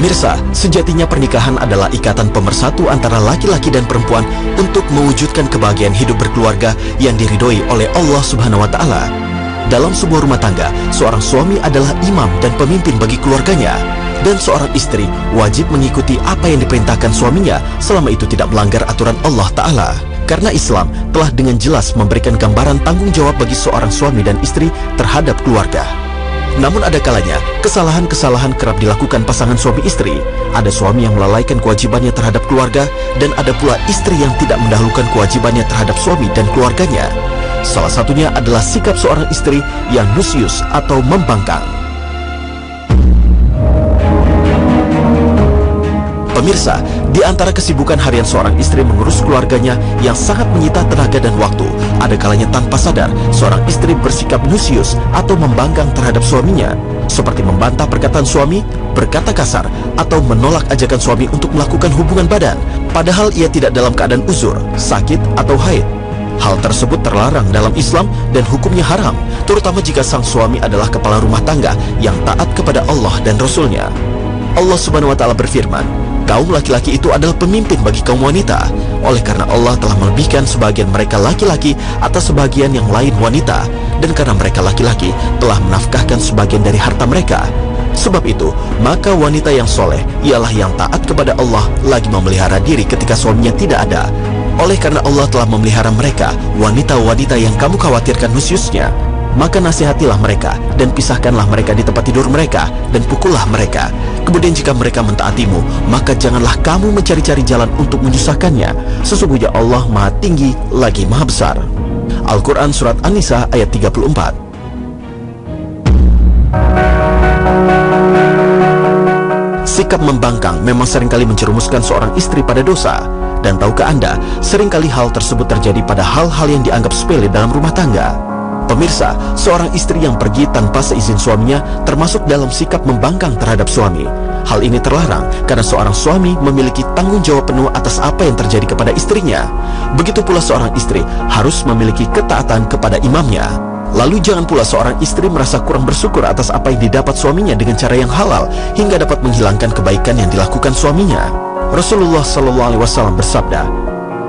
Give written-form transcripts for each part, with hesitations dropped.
Pemirsa, sejatinya pernikahan adalah ikatan pemersatu antara laki-laki dan perempuan untuk mewujudkan kebahagiaan hidup berkeluarga yang diridhoi oleh Allah Subhanahu wa Ta'ala. Dalam sebuah rumah tangga, seorang suami adalah imam dan pemimpin bagi keluarganya, dan seorang istri wajib mengikuti apa yang diperintahkan suaminya selama itu tidak melanggar aturan Allah Ta'ala. Karena Islam telah dengan jelas memberikan gambaran tanggung jawab bagi seorang suami dan istri terhadap keluarga. Namun ada kalanya, kesalahan-kesalahan kerap dilakukan pasangan suami istri. Ada suami yang melalaikan kewajibannya terhadap keluarga, dan ada pula istri yang tidak mendahulukan kewajibannya terhadap suami dan keluarganya. Salah satunya adalah sikap seorang istri yang nusyus atau membangkang. Pemirsa, di antara kesibukan harian seorang istri mengurus keluarganya yang sangat menyita tenaga dan waktu, ada kalanya tanpa sadar seorang istri bersikap nusyus atau membangkang terhadap suaminya, seperti membantah perkataan suami, berkata kasar, atau menolak ajakan suami untuk melakukan hubungan badan, padahal ia tidak dalam keadaan uzur, sakit, atau haid. Hal tersebut terlarang dalam Islam dan hukumnya haram, terutama jika sang suami adalah kepala rumah tangga yang taat kepada Allah dan Rasul-Nya. Allah Subhanahu wa Ta'ala berfirman, kaum laki-laki itu adalah pemimpin bagi kaum wanita. Oleh karena Allah telah melebihkan sebagian mereka laki-laki atas sebagian yang lain wanita, dan karena mereka laki-laki telah menafkahkan sebagian dari harta mereka. Sebab itu, maka wanita yang soleh ialah yang taat kepada Allah lagi memelihara diri ketika suaminya tidak ada. Oleh karena Allah telah memelihara mereka, wanita-wanita yang kamu khawatirkan nusyusnya, maka nasihatilah mereka dan pisahkanlah mereka di tempat tidur mereka dan pukullah mereka. Kemudian jika mereka mentaatimu, maka janganlah kamu mencari-cari jalan untuk menyusahkannya. Sesungguhnya Allah Maha Tinggi lagi Maha Besar. Al-Quran Surat An-Nisa ayat 34. Sikap membangkang memang seringkali menjerumuskan seorang istri pada dosa. Dan tahukah Anda, seringkali hal tersebut terjadi pada hal-hal yang dianggap sepele dalam rumah tangga. Pemirsa, seorang istri yang pergi tanpa seizin suaminya termasuk dalam sikap membangkang terhadap suami. Hal ini terlarang karena seorang suami memiliki tanggung jawab penuh atas apa yang terjadi kepada istrinya. Begitu pula seorang istri harus memiliki ketaatan kepada imamnya. Lalu jangan pula seorang istri merasa kurang bersyukur atas apa yang didapat suaminya dengan cara yang halal hingga dapat menghilangkan kebaikan yang dilakukan suaminya. Rasulullah SAW bersabda,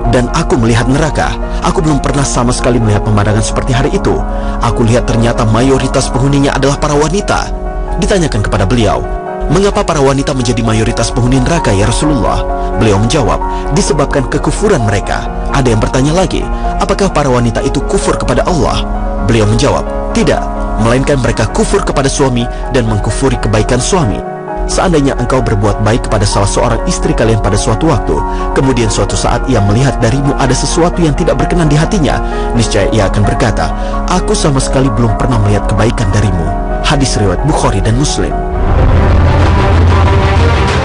dan aku melihat neraka. Aku belum pernah sama sekali melihat pemandangan seperti hari itu. Aku lihat ternyata mayoritas penghuninya adalah para wanita. Ditanyakan kepada beliau, mengapa para wanita menjadi mayoritas penghuni neraka ya Rasulullah? Beliau menjawab, disebabkan kekufuran mereka. Ada yang bertanya lagi, apakah para wanita itu kufur kepada Allah? Beliau menjawab, tidak, melainkan mereka kufur kepada suami dan mengkufuri kebaikan suami. Seandainya engkau berbuat baik kepada salah seorang istri kalian pada suatu waktu, kemudian suatu saat ia melihat darimu ada sesuatu yang tidak berkenan di hatinya, niscaya ia akan berkata, aku sama sekali belum pernah melihat kebaikan darimu. Hadis riwayat Bukhari dan Muslim.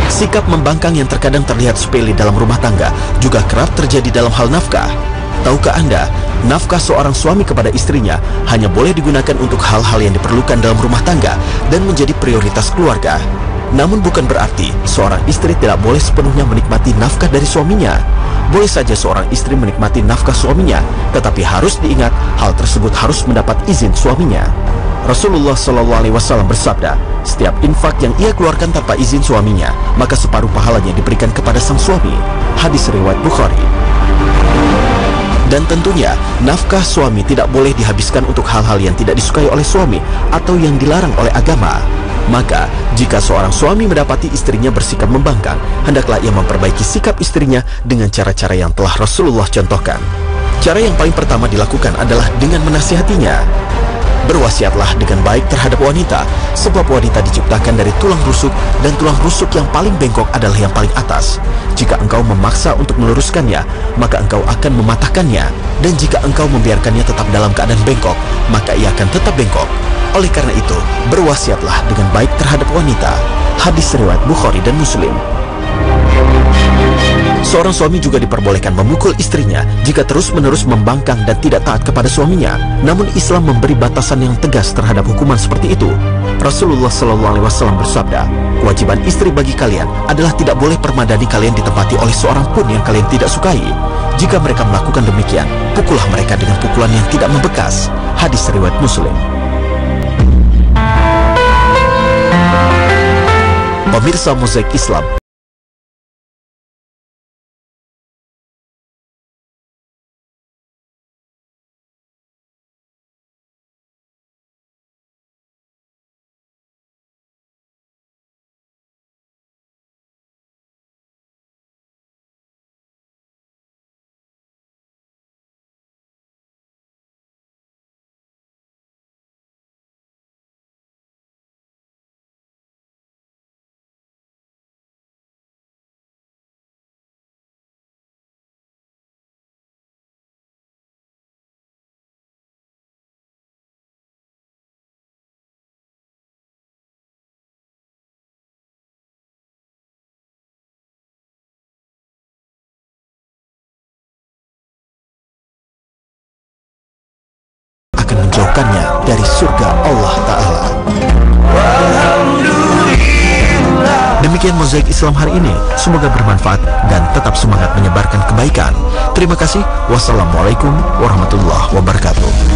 Sikap membangkang yang terkadang terlihat sepele dalam rumah tangga juga kerap terjadi dalam hal nafkah. Tahukah Anda, nafkah seorang suami kepada istrinya hanya boleh digunakan untuk hal-hal yang diperlukan dalam rumah tangga dan menjadi prioritas keluarga. Namun bukan berarti seorang istri tidak boleh sepenuhnya menikmati nafkah dari suaminya. Boleh saja seorang istri menikmati nafkah suaminya, tetapi harus diingat hal tersebut harus mendapat izin suaminya. Rasulullah SAW bersabda, setiap infak yang ia keluarkan tanpa izin suaminya, maka separuh pahalanya diberikan kepada sang suami. Hadis riwayat Bukhari. Dan tentunya, nafkah suami tidak boleh dihabiskan untuk hal-hal yang tidak disukai oleh suami atau yang dilarang oleh agama. Maka, jika seorang suami mendapati istrinya bersikap membangkang, hendaklah ia memperbaiki sikap istrinya dengan cara-cara yang telah Rasulullah contohkan. Cara yang paling pertama dilakukan adalah dengan menasihatinya. Berwasiatlah dengan baik terhadap wanita, sebab wanita diciptakan dari tulang rusuk, dan tulang rusuk yang paling bengkok adalah yang paling atas. Jika engkau memaksa untuk meluruskannya, maka engkau akan mematahkannya. Dan jika engkau membiarkannya tetap dalam keadaan bengkok, maka ia akan tetap bengkok. Oleh karena itu, berwasiatlah dengan baik terhadap wanita. Hadis riwayat Bukhari dan Muslim. Seorang suami juga diperbolehkan memukul istrinya jika terus-menerus membangkang dan tidak taat kepada suaminya. Namun Islam memberi batasan yang tegas terhadap hukuman seperti itu. Rasulullah SAW bersabda, kewajiban istri bagi kalian adalah tidak boleh permadani kalian ditempati oleh seorang pun yang kalian tidak sukai. Jika mereka melakukan demikian, pukullah mereka dengan pukulan yang tidak membekas. Hadis riwayat Muslim. Pemirsa Mozaik Islam, akan menjauhkannya dari surga Allah Ta'ala. Demikian Mozaik Islam hari ini. Semoga bermanfaat dan tetap semangat menyebarkan kebaikan. Terima kasih. Wassalamualaikum warahmatullahi wabarakatuh.